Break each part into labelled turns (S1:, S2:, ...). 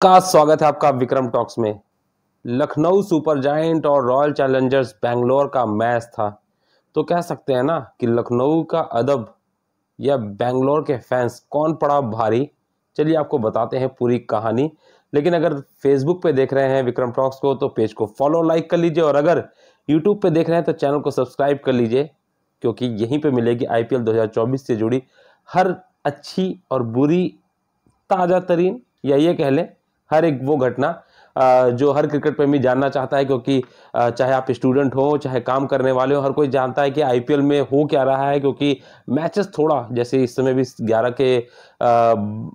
S1: का स्वागत है आपका विक्रम टॉक्स में। लखनऊ सुपर जायंट और रॉयल चैलेंजर्स बैंगलोर का मैच था। तो कह सकते हैं ना कि लखनऊ का अदब या बैंगलोर के फैंस कौन पड़ा भारी। चलिए आपको बताते हैं पूरी कहानी। लेकिन अगर फेसबुक पे देख रहे हैं विक्रम टॉक्स को तो पेज को फॉलो लाइक कर लीजिए, और अगर यूट्यूब पे देख रहे हैं तो चैनल को सब्सक्राइब कर लीजिए, क्योंकि यहीं पे मिलेगी आईपीएल 2024 से जुड़ी हर अच्छी और बुरी, ताज़ा तरीन, या ये कह लें हर एक वो घटना जो हर क्रिकेट प्रेमी जानना चाहता है। क्योंकि चाहे आप स्टूडेंट हो चाहे काम करने वाले हो, हर कोई जानता है कि आईपीएल में हो क्या रहा है। क्योंकि मैचेस थोड़ा जैसे इस समय भी 11 के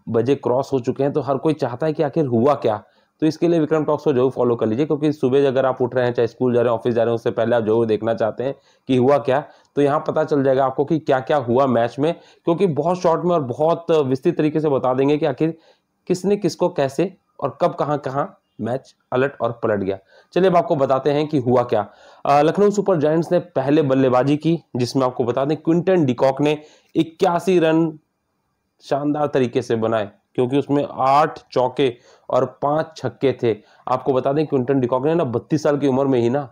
S1: बजे क्रॉस हो चुके हैं, तो हर कोई चाहता है कि आखिर हुआ क्या। तो इसके लिए विक्रम टॉक्स को जरूर फॉलो कर लीजिए, क्योंकि सुबह अगर आप उठ रहे हैं, चाहे स्कूल जा रहे हैं, ऑफिस जा रहे हैं, उससे पहले आप जरूर देखना चाहते हैं कि हुआ क्या। तो यहाँ पता चल जाएगा आपको कि क्या क्या हुआ मैच में, क्योंकि बहुत शॉर्ट में और बहुत विस्तृत तरीके से बता देंगे कि आखिर किसने किसको कैसे और कब कहां कहां मैच अलट और पलट गया। चलिए अब आपको बताते हैं कि हुआ क्या। लखनऊ सुपर जायंट्स ने पहले बल्लेबाजी की, जिसमें आपको बता दें क्विंटन डिकॉक ने 81 रन शानदार तरीके से बनाए, क्योंकि उसमें 8 चौके और 5 छक्के थे। आपको बता दें क्विंटन डिकॉक ने ना 32 साल की उम्र में ही ना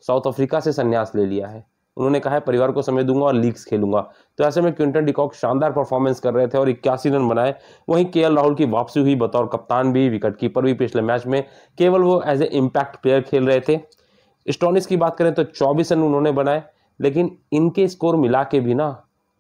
S1: साउथ अफ्रीका से संन्यास ले लिया है। उन्होंने कहा है परिवार को समय दूंगा और लीग्स खेलूंगा। तो ऐसे में क्विंटन डिकॉक शानदार परफॉर्मेंस कर रहे थे और 81 रन बनाए। वहीं केएल राहुल की वापसी हुई बतौर कप्तान भी, विकेट कीपर भी। पिछले मैच में केवल वो एज ए इम्पैक्ट प्लेयर खेल रहे थे। स्टोनिस की बात करें तो 24 रन उन्होंने बनाए, लेकिन इनके स्कोर मिला के भी ना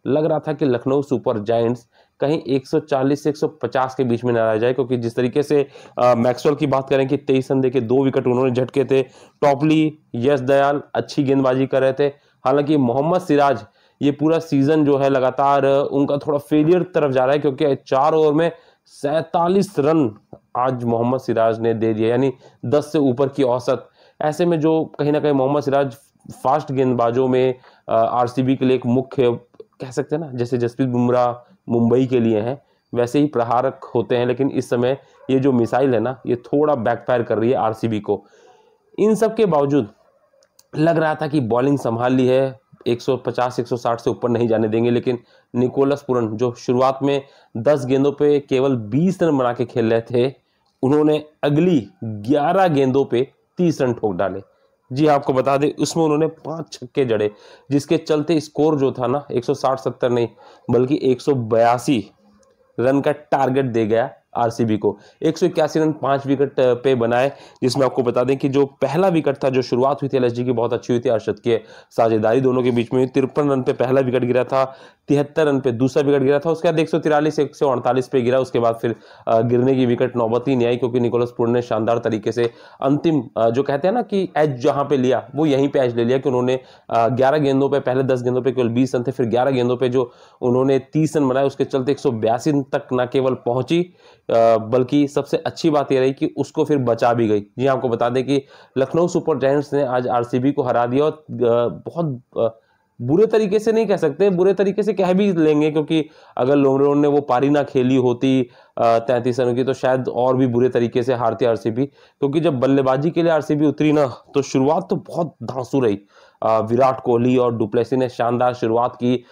S1: लग रहा था कि लखनऊ सुपर जायंट्स कहीं 140 से 150 के बीच में न रह जाए। क्योंकि जिस तरीके से मैक्सवेल की बात करें कि 23 रन देके 2 विकेट उन्होंने झटके थे। टॉपली, यश दयाल अच्छी गेंदबाजी कर रहे थे। हालांकि मोहम्मद सिराज ये पूरा सीजन जो है लगातार उनका थोड़ा फेलियर तरफ जा रहा है, क्योंकि 4 ओवर में 47 रन आज मोहम्मद सिराज ने दे दिया, यानी 10 से ऊपर की औसत। ऐसे में जो कहीं ना कहीं मोहम्मद सिराज फास्ट गेंदबाजों में आरसीबी के लिए एक मुख्य कह सकते हैं ना, जैसे जसप्रीत बुमराह मुंबई के लिए हैं वैसे ही प्रहारक होते हैं। लेकिन इस समय ये जो मिसाइल है ना, ये थोड़ा बैकफायर कर रही है आरसीबी को। इन सब के बावजूद लग रहा था कि बॉलिंग संभाल ली है, 150 160 से ऊपर नहीं जाने देंगे। लेकिन निकोलस पुरन जो शुरुआत में 10 गेंदों पे केवल 20 रन बना के खेल रहे थे, उन्होंने अगली 11 गेंदों पे 30 रन ठोक डाले। जी हाँ, आपको बता दें उसमें उन्होंने 5 छक्के जड़े, जिसके चलते स्कोर जो था ना 160-70 नहीं बल्कि 182 रन का टारगेट दे गया आरसीबी को। 181 रन 5 विकेट पे बनाए, जिसमें आपको बता दें कि जो पहला विकेट था, जो शुरुआत हुई थी एलएसजी की बहुत अच्छी हुई थी, अरशद की साझेदारी दोनों के बीच में 53 रन पे पहला विकेट गिरा था, 73 रन पे दूसरा विकेट गिरा था। उसके बाद 143 148 पे गिरा। उसके बाद फिर गिरने की विकेट नौबत ही नहीं आई, क्योंकि निकोलस पुरन ने शानदार तरीके से अंतिम जो कहते हैं ना कि एज जहां पे लिया वो यहीं पे एज ले लिया। कि उन्होंने 11 गेंदों पे, पहले 10 गेंदों पे केवल 20 रन थे, फिर 11 गेंदों पे जो उन्होंने 30 रन बनाए, उसके चलते 182 तक न केवल पहुंची बल्कि सबसे अच्छी बात यह रही कि उसको फिर बचा भी गई। जी आपको बता दें कि लखनऊ सुपर जायंट्स ने आज आरसीबी को हरा दिया, और बहुत बुरे तरीके से नहीं कह सकते, बुरे तरीके से कह भी लेंगे, क्योंकि अगर लोमरोन ने वो पारी ना खेली होती 33 रनों की, तो शायद और भी बुरे तरीके से हारती आरसीबी। क्योंकि जब बल्लेबाजी के लिए आरसीबी उतरी ना, तो शुरुआत तो बहुत धांसू रही। विराट कोहली और डुप्लेसी ने शानदार शुरुआत की।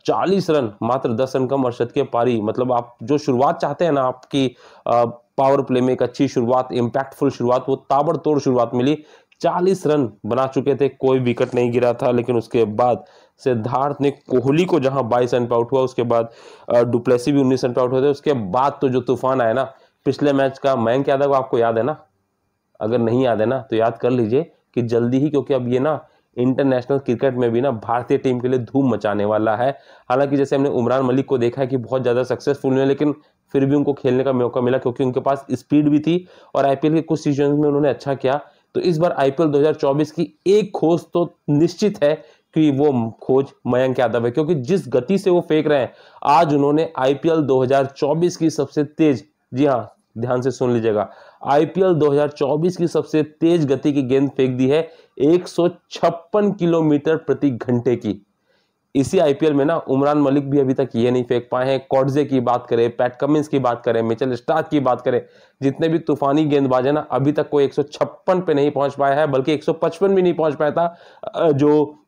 S1: 40 रन, मात्र 10 रन कम अरशद के पारी। मतलब आप जो शुरुआत चाहते हैं ना, आपकी पावर प्ले में एक अच्छी शुरुआत, इंपैक्टफुल शुरुआत, वो ताबड़तोड़ शुरुआत मिली। 40 रन बना चुके थे, कोई विकेट नहीं गिरा था। लेकिन उसके बाद सिद्धार्थ ने कोहली को जहां 22 रन पे आउट हुआ, उसके बाद डुप्लेसी भी 19 रन पे आउट हुए थे। उसके बाद तो जो तूफान आया ना पिछले मैच का, मयंक यादव आपको याद है ना? अगर नहीं याद है ना तो याद कर लीजिए कि जल्दी ही, क्योंकि अब ये ना इंटरनेशनल क्रिकेट में भी ना भारतीय टीम के लिए धूम मचाने वाला है। हालांकि जैसे हमने उमरान मलिक को देखा है कि बहुत ज्यादा सक्सेसफुल हुए, लेकिन फिर भी उनको खेलने का मौका मिला, क्योंकि उनके पास स्पीड भी थी और आईपीएल के कुछ सीजन में उन्होंने अच्छा किया। तो इस बार आईपीएल 2024 की एक खोज तो निश्चित है कि वो खोज मयंक यादव है, क्योंकि जिस गति से वो फेंक रहे हैं, आज उन्होंने आईपीएल 2024 की सबसे तेज, जी हाँ ध्यान से सुन लीजिएगा, आईपीएल 2024 की सबसे तेज गति की गेंद फेंक दी है, 156 किलोमीटर प्रति घंटे की। इसी आईपीएल में ना उमरान मलिक भी अभी तक ये नहीं फेंक पाए हैं। कॉडजे की बात करें, पैट कमिंस की बात करें, मिचेल स्टार्क की बात करें, जितने भी तूफानी गेंदबाज है ना, अभी तक कोई 156 पे नहीं पहुंच पाया है, बल्कि 155 भी नहीं पहुंच पाया था जो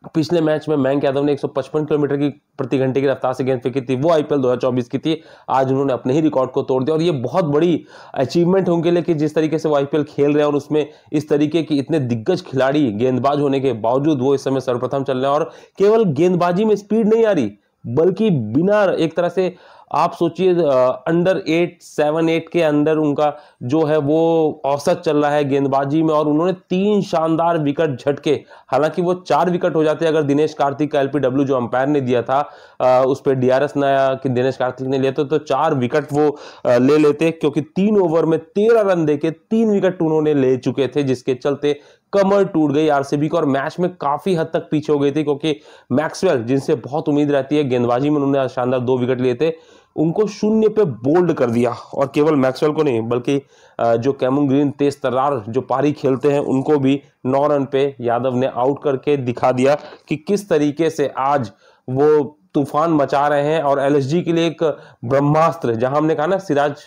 S1: पिछले मैच में मयंक यादव ने 155 किलोमीटर की प्रति घंटे की रफ्तार से गेंद फेंकी थी, वो आईपीएल 2024 की थी। आज उन्होंने अपने ही रिकॉर्ड को तोड़ दिया और ये बहुत बड़ी अचीवमेंट है उनके लिए कि जिस तरीके से वो आईपीएल खेल रहे हैं और उसमें इस तरीके की इतने दिग्गज खिलाड़ी गेंदबाज होने के बावजूद वो इस समय सर्वप्रथम चल रहे हैं। और केवल गेंदबाजी में स्पीड नहीं आ रही, बल्कि बिना एक तरह से आप सोचिए अंडर 8 7 8 के अंदर उनका जो है वो औसत चल रहा है गेंदबाजी में। और उन्होंने 3 शानदार विकेट झटके, हालांकि वो 4 विकेट हो जाते अगर दिनेश कार्तिक का एलपीडब्ल्यू जो अंपायर ने दिया था उस पर डीआरएस नया कि दिनेश कार्तिक ने लिया तो 4 विकेट वो ले लेते, क्योंकि 3 ओवर में 13 रन देके 3 विकेट उन्होंने ले चुके थे, जिसके चलते कमर टूट गई आरसीबी को और मैच में काफी हद तक पीछे हो गई थी। क्योंकि मैक्सवेल, जिनसे बहुत उम्मीद रहती है, गेंदबाजी में उन्होंने शानदार 2 विकेट लिए थे, उनको शून्य पे बोल्ड कर दिया। और केवल मैक्सवेल को नहीं, बल्कि जो कैमरन ग्रीन तेज तर्रार जो पारी खेलते हैं उनको भी 9 रन पे यादव ने आउट करके दिखा दिया कि किस तरीके से आज वो तूफान मचा रहे हैं। और एलएसजी के लिए एक ब्रह्मास्त्र, जहां हमने कहा ना सिराज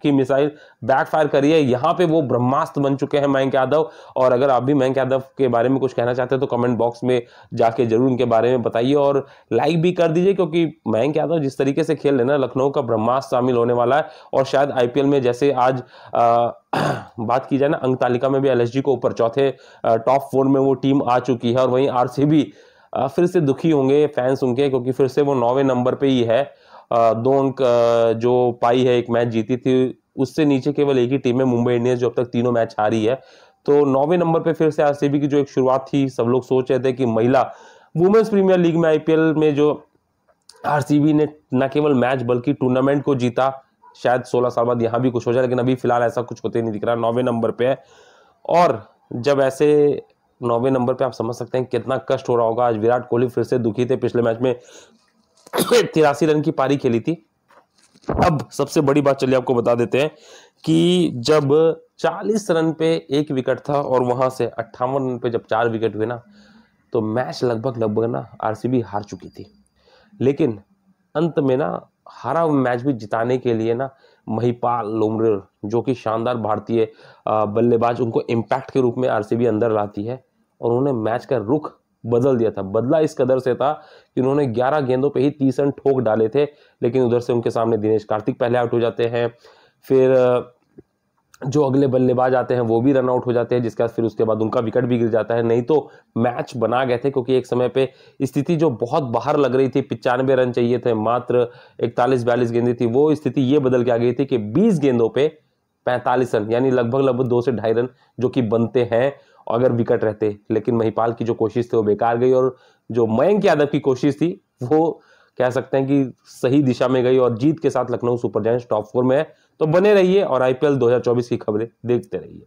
S1: की मिसाइल बैकफायर करी है, यहां पे वो ब्रह्मास्त्र बन चुके हैं मयंक यादव। और अगर आप भी मयंक यादव के बारे में कुछ कहना चाहते हैं तो कमेंट बॉक्स में जाके जरूर इनके बारे में बताइए और लाइक भी कर दीजिए, क्योंकि मयंक यादव जिस तरीके से खेल रहे हैं, लखनऊ का ब्रह्मास्त्र शामिल होने वाला है। और शायद आईपीएल में जैसे आज बात की जाए ना, अंक तालिका में भी एलएसजी को ऊपर चौथे टॉप 4 में वो टीम आ चुकी है। और वहीं आरसीबी फिर से दुखी होंगे फैंस उनके, क्योंकि फिर से वो 9वें नंबर पे ही है। 2 अंक जो पाई है, एक मैच जीती थी, उससे नीचे केवल एक ही टीम है मुंबई इंडियंस, जो अब तक तीनों मैच हारी है। तो 9वें नंबर पे फिर से आरसीबी की जो एक शुरुआत थी, सब लोग सोच रहे थे कि महिला वुमेन्स प्रीमियर लीग में आईपीएल में जो आरसीबी ने न केवल मैच बल्कि टूर्नामेंट को जीता, शायद 16 साल बाद यहां भी कुछ हो जाए, लेकिन अभी फिलहाल ऐसा कुछ होते नहीं दिख रहा। 9वें नंबर पे है और जब ऐसे 9वें नंबर पे आप समझ सकते हैं कितना कष्ट हो रहा होगा। आज विराट कोहली फिर से दुखी थे, पिछले मैच में 83 रन की पारी खेली थी। अब सबसे बड़ी बात चलिए आपको बता देते हैं कि जब 40 रन पे 1 विकेट था और वहां से 58 रन पे जब 4 विकेट हुए ना, तो मैच लगभग ना आरसीबी हार चुकी थी। लेकिन अंत में ना हारा मैच भी जिताने के लिए ना महिपाल लोमरे, जो कि शानदार भारतीय बल्लेबाज, उनको इम्पैक्ट के रूप में आरसीबी अंदर लाती है और उन्होंने मैच का रुख बदल दिया था। बदला इस कदर से था कि उन्होंने 11 गेंदों पे ही 30 रन ठोक डाले थे, लेकिन उधर से उनके सामने दिनेश कार्तिक पहले आउट हो जाते हैं, फिर जो अगले बल्लेबाज आते हैं वो भी रन आउट हो जाते हैं, जिसके बाद फिर उसके बाद उनका विकेट भी गिर जाता है। नहीं तो मैच बना गए थे, क्योंकि एक समय पे स्थिति जो बहुत बाहर लग रही थी, 95 रन चाहिए थे, मात्र 41-42 गेंदें थी, वो स्थिति ये बदल के आ गई थी कि 20 गेंदों पे 45 रन, यानी लगभग 2 से 2.5 रन जो कि बनते हैं अगर विकेट रहते। लेकिन महिपाल की जो कोशिश थी वो बेकार गई और जो मयंक यादव की कोशिश थी वो कह सकते हैं कि सही दिशा में गई और जीत के साथ लखनऊ सुपर जायंट्स टॉप 4 में है। तो बने रहिए और आईपीएल 2024 की खबरें देखते रहिए।